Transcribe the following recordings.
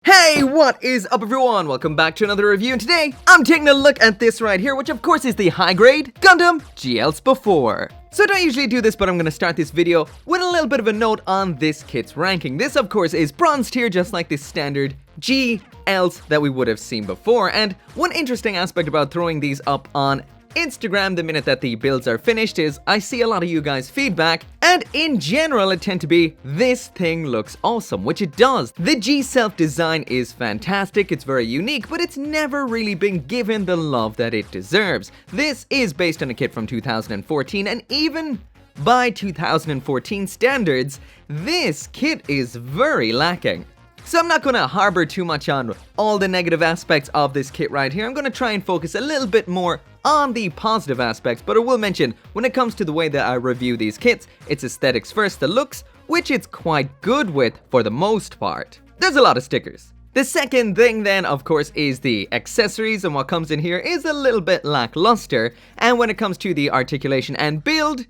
Hey, what is up everyone? Welcome back to another review, and today I'm taking a look at this right here, which of course is the high-grade Gundam GLs before. So I don't usually do this, but I'm going to start this video with a little bit of a note on this kit's ranking. This of course is bronze tier, just like the standard GLs that we would have seen before, and one interesting aspect about throwing these up on Instagram the minute that the builds are finished is I see a lot of you guys' feedback, and in general it tend to be this thing looks awesome, which it does. The G self design is fantastic, it's very unique, but it's never really been given the love that it deserves. This is based on a kit from 2014, and even by 2014 standards, this kit is very lacking. So I'm not going to harbor too much on all the negative aspects of this kit right here. I'm going to try and focus a little bit more on the positive aspects, but I will mention, when it comes to the way that I review these kits, it's aesthetics first, the looks, which it's quite good with for the most part. There's a lot of stickers. The second thing then, of course, is the accessories, and what comes in here is a little bit lackluster, and when it comes to the articulation and build,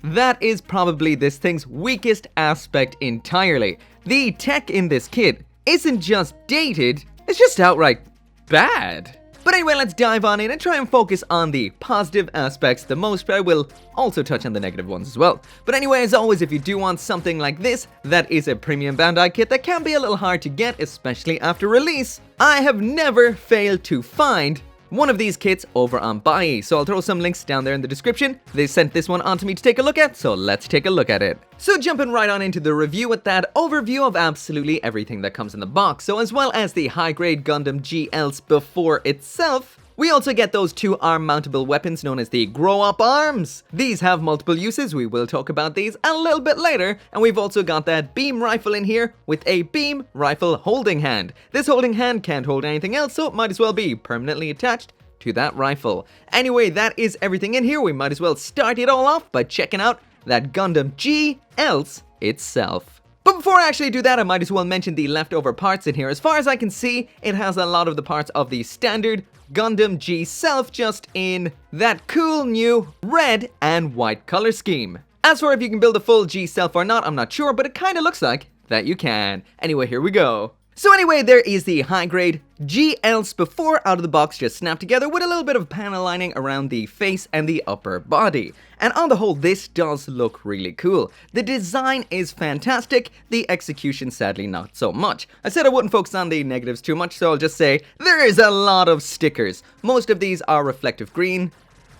that is probably this thing's weakest aspect entirely. The tech in this kit isn't just dated, it's just outright bad. But anyway, let's dive on in and try and focus on the positive aspects the most, but I will also touch on the negative ones as well. But anyway, as always, if you do want something like this, that is a premium Bandai kit that can be a little hard to get, especially after release, I have never failed to find one of these kits over on Buy, so I'll throw some links down there in the description. They sent this one on to me to take a look at, so let's take a look at it. So jumping right on into the review with that overview of absolutely everything that comes in the box. So as well as the high-grade Gundam GLs before itself, we also get those two arm-mountable weapons known as the grow-up arms. These have multiple uses, we will talk about these a little bit later, and we've also got that beam rifle in here with a beam rifle holding hand. This holding hand can't hold anything else, so it might as well be permanently attached to that rifle. Anyway, that is everything in here. We might as well start it all off by checking out that Gundam GLs itself. But before I actually do that, I might as well mention the leftover parts in here. As far as I can see, it has a lot of the parts of the standard Gundam G self, just in that cool new red and white color scheme. As for if you can build a full G self or not, I'm not sure, but it kinda looks like that you can. Anyway, here we go. So anyway, there is the high-grade GLs before out of the box, just snapped together with a little bit of panel lining around the face and the upper body. And on the whole, this does look really cool. The design is fantastic, the execution sadly not so much. I said I wouldn't focus on the negatives too much, so I'll just say there is a lot of stickers. Most of these are reflective green,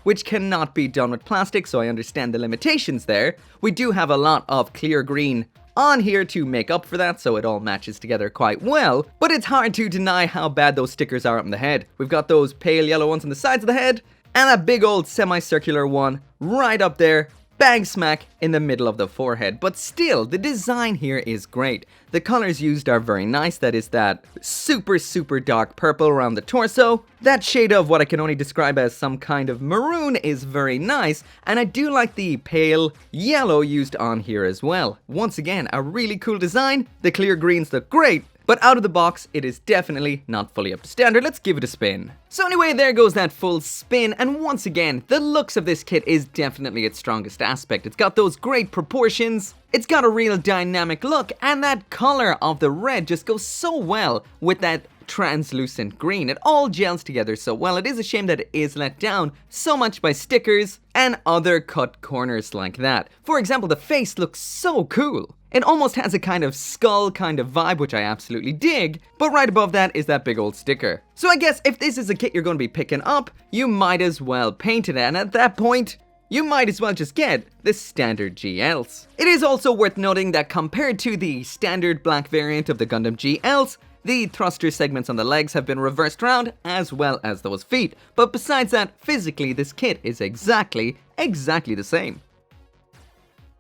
which cannot be done with plastic, so I understand the limitations there. We do have a lot of clear green on here to make up for that, so it all matches together quite well, but it's hard to deny how bad those stickers are up in the head. We've got those pale yellow ones on the sides of the head, and a big old semicircular one right up there, bang smack in the middle of the forehead. But still, the design here is great. The colors used are very nice. That is that super dark purple around the torso. That shade of what I can only describe as some kind of maroon is very nice, and I do like the pale yellow used on here as well. Once again, a really cool design. The clear greens look great, but out of the box, it is definitely not fully up to standard. Let's give it a spin. So anyway, there goes that full spin, and once again, the looks of this kit is definitely its strongest aspect. It's got those great proportions, it's got a real dynamic look, and that color of the red just goes so well with that translucent green. It all gels together so well. It is a shame that it is let down so much by stickers and other cut corners like that. For example, the face looks so cool. It almost has a kind of skull kind of vibe, which I absolutely dig, but right above that is that big old sticker. So I guess if this is a kit you're going to be picking up, you might as well paint it, and at that point, you might as well just get the standard GLs. It is also worth noting that compared to the standard black variant of the Gundam GLs, the thruster segments on the legs have been reversed around, as well as those feet. But besides that, physically this kit is exactly the same.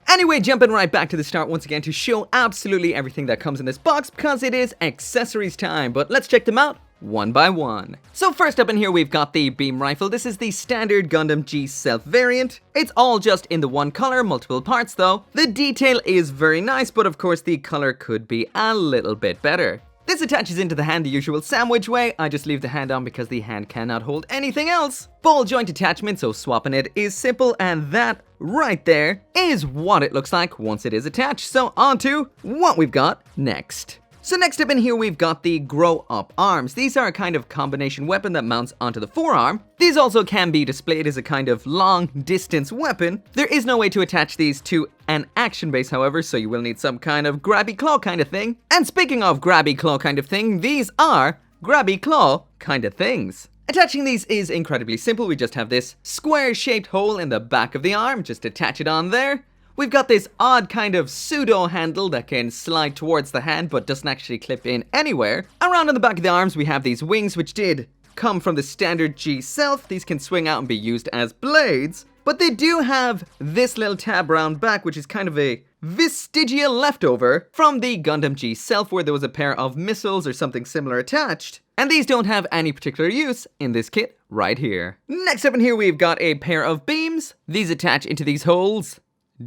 Anyway, jumping right back to the start once again to show absolutely everything that comes in this box, because it is accessories time, but let's check them out one by one. So first up in here we've got the beam rifle. This is the standard Gundam G self variant. It's all just in the one color, multiple parts though. The detail is very nice, but of course the color could be a little bit better. This attaches into the hand the usual sandwich way. I just leave the hand on because the hand cannot hold anything else. Ball joint attachment, so swapping it is simple, and that right there is what it looks like once it is attached. So on to what we've got next. So next up in here we've got the grow up arms. These are a kind of combination weapon that mounts onto the forearm. These also can be displayed as a kind of long distance weapon. There is no way to attach these to an action base, however, so you will need some kind of grabby claw kind of thing. And speaking of grabby claw kind of thing, these are grabby claw kind of things. Attaching these is incredibly simple. We just have this square shaped hole in the back of the arm, just attach it on there. We've got this odd kind of pseudo handle that can slide towards the hand but doesn't actually clip in anywhere. Around on the back of the arms we have these wings which did come from the standard G self. These can swing out and be used as blades, but they do have this little tab round back which is kind of a vestigial leftover from the Gundam G self where there was a pair of missiles or something similar attached. And these don't have any particular use in this kit right here. Next up in here we've got a pair of beams. These attach into these holes.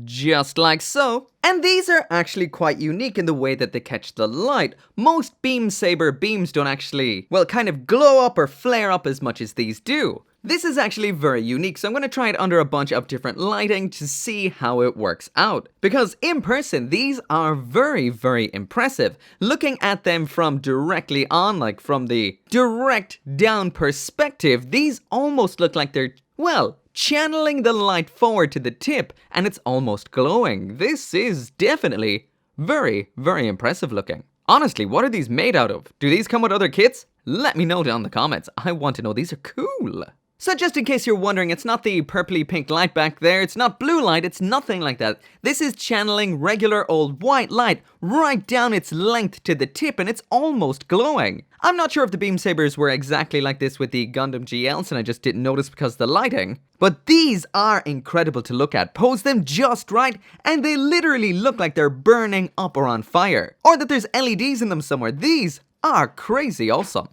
Just like so. And these are actually quite unique in the way that they catch the light. Most beam saber beams don't actually, well, kind of glow up or flare up as much as these do. This is actually very unique, so I'm going to try it under a bunch of different lighting to see how it works out. Because in person, these are very, very impressive. Looking at them from directly on, like from the direct down perspective, these almost look like they're, well, channeling the light forward to the tip, and it's almost glowing. This is definitely very, very impressive looking. Honestly, what are these made out of? Do these come with other kits? Let me know down in the comments. I want to know. These are cool. So just in case you're wondering, it's not the purpley pink light back there, it's not blue light, it's nothing like that. This is channeling regular old white light right down its length to the tip, and it's almost glowing. I'm not sure if the beam sabers were exactly like this with the Gundam GLs and I just didn't notice because of the lighting. But these are incredible to look at. Pose them just right and they literally look like they're burning up or on fire. Or that there's LEDs in them somewhere. These are crazy awesome.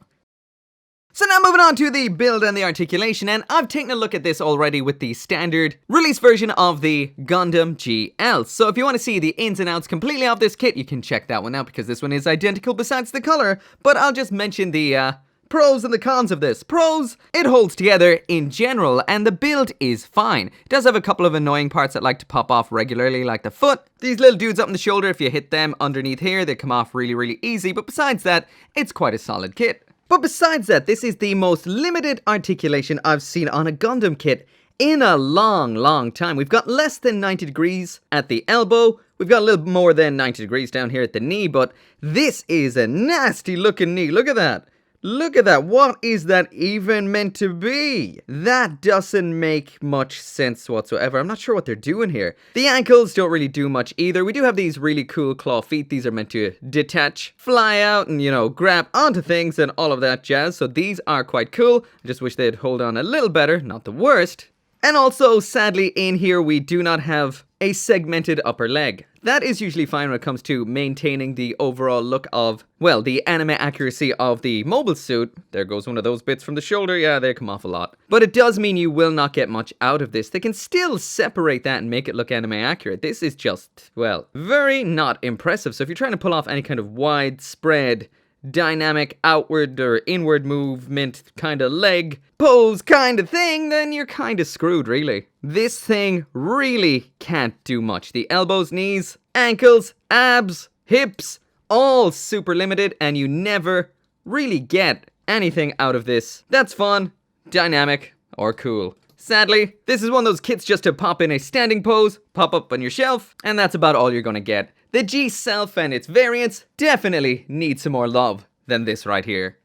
So now moving on to the build and the articulation, and I've taken a look at this already with the standard release version of the Gundam GL. So if you want to see the ins and outs completely of this kit, you can check that one out because this one is identical besides the color, but I'll just mention the pros and the cons of this. Pros, it holds together in general, and the build is fine. It does have a couple of annoying parts that like to pop off regularly, like the foot. These little dudes up on the shoulder, if you hit them underneath here, they come off really, really easy, but besides that, it's quite a solid kit. But besides that, this is the most limited articulation I've seen on a Gundam kit in a long, long time. We've got less than 90 degrees at the elbow. We've got a little more than 90 degrees down here at the knee, but this is a nasty looking knee. Look at that. Look at that. What is that even meant to be? That doesn't make much sense whatsoever. I'm not sure what they're doing here. The ankles don't really do much either. We do have these really cool claw feet. These are meant to detach, fly out, and, you know, grab onto things and all of that jazz. So these are quite cool. I just wish they'd hold on a little better. Not the worst. And also, sadly, in here, we do not have a segmented upper leg. That is usually fine when it comes to maintaining the overall look of, well, the anime accuracy of the mobile suit. There goes one of those bits from the shoulder. Yeah, they come off a lot. But it does mean you will not get much out of this. They can still separate that and make it look anime accurate. This is just, well, very not impressive. So if you're trying to pull off any kind of widespread dynamic outward or inward movement kind of leg pose kind of thing, then you're kind of screwed, really. This thing really can't do much. The elbows, knees, ankles, abs, hips, all super limited, and you never really get anything out of this that's fun, dynamic, or cool. Sadly, this is one of those kits just to pop in a standing pose, pop up on your shelf, and that's about all you're gonna get. The G self and its variants definitely need some more love than this right here.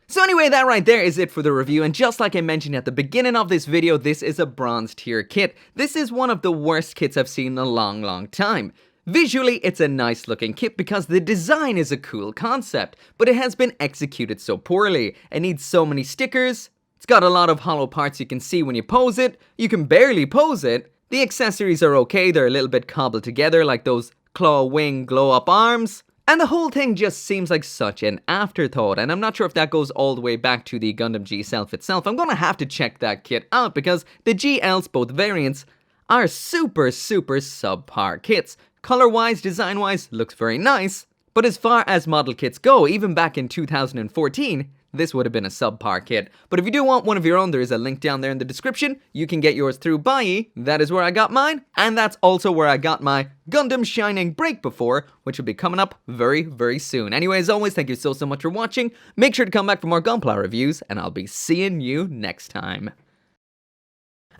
So anyway, that right there is it for the review, and just like I mentioned at the beginning of this video, this is a bronze tier kit. This is one of the worst kits I've seen in a long, long time. Visually, it's a nice looking kit because the design is a cool concept, but it has been executed so poorly. It needs so many stickers, it's got a lot of hollow parts you can see when you pose it, you can barely pose it. The accessories are okay, they're a little bit cobbled together like those claw wing glow up arms. And the whole thing just seems like such an afterthought, and I'm not sure if that goes all the way back to the Gundam G self itself. I'm gonna have to check that kit out because the GLs, both variants, are super, super subpar kits. Color-wise, design-wise, looks very nice, but as far as model kits go, even back in 2014, this would have been a subpar kit. But if you do want one of your own, there is a link down there in the description. You can get yours through Buy. That is where I got mine, and that's also where I got my Gundam Shining Break before, which will be coming up very, very soon. Anyway, as always, thank you so much for watching. Make sure to come back for more gunpla reviews, and I'll be seeing you next time.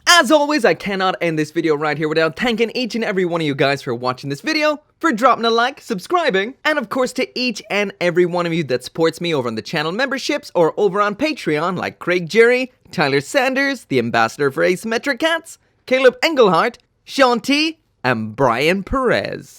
As always, I cannot end this video right here without thanking each and every one of you guys for watching this video, for dropping a like, subscribing, and of course to each and every one of you that supports me over on the channel memberships or over on Patreon, like Craig Jerry, Tyler Sanders, the ambassador for Asymmetric Cats, Caleb Engelhart, Sean T, and Brian Perez.